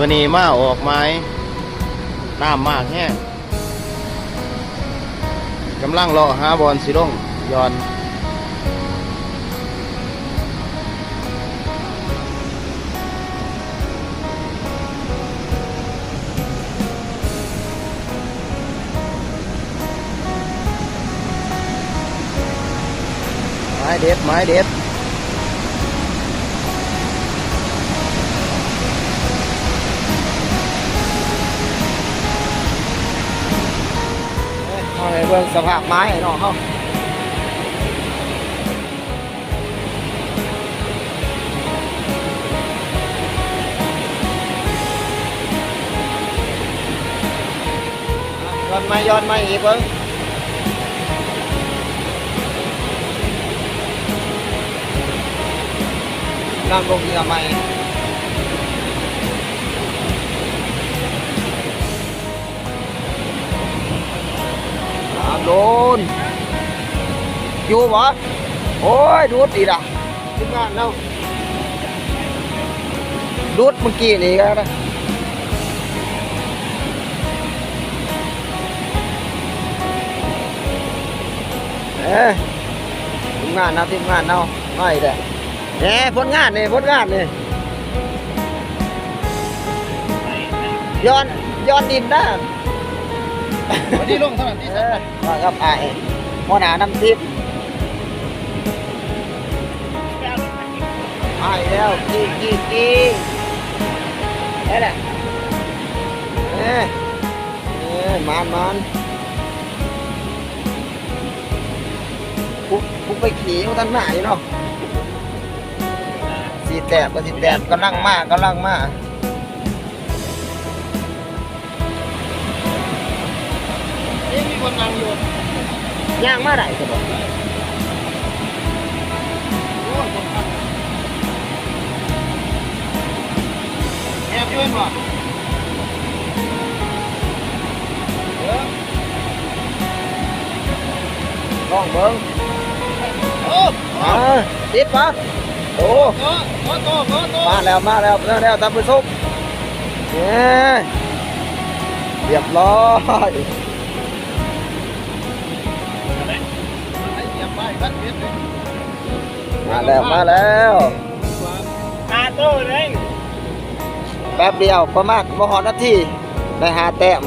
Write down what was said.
มื่อนี้มาออกไม้น้ำมากแห้งกำลังรอหาบอลสิลงย้อนไม้เด็ดไม้เด็ดเอาให้เบิ่งสภาพไม้ให้น้องเขาย้อนไม้อีกเบิ่งนั่งลงที่ทำไมโดนอยู่บ่โอ้ยดูดดีละทีมงานเราดูดเมื่อกี้นี่ก็ได้ทีมงานเราไม่ได้ผลงานนี่ย้อนดินได้วันนี้ลงเท่าไหร่ที่มาครับไอ้หัวหน้าน้ำทิพย์ไอ้แล้วกี่นี่แหละมันกูไปขี่ท่านหน้าอยู่เนาะสีแตบกำลังมามีคนนั่งอยู่ย่างมาได้สิบอกแอบยืนบ่ลองเบิ้งติดปะโอ้มาแล้วท่านผู้ชมเรียบร้อยมาแล้วมาโต้เลยแป๊บเดียวประมาณบ่ฮอดนาทีได้5 แต้ม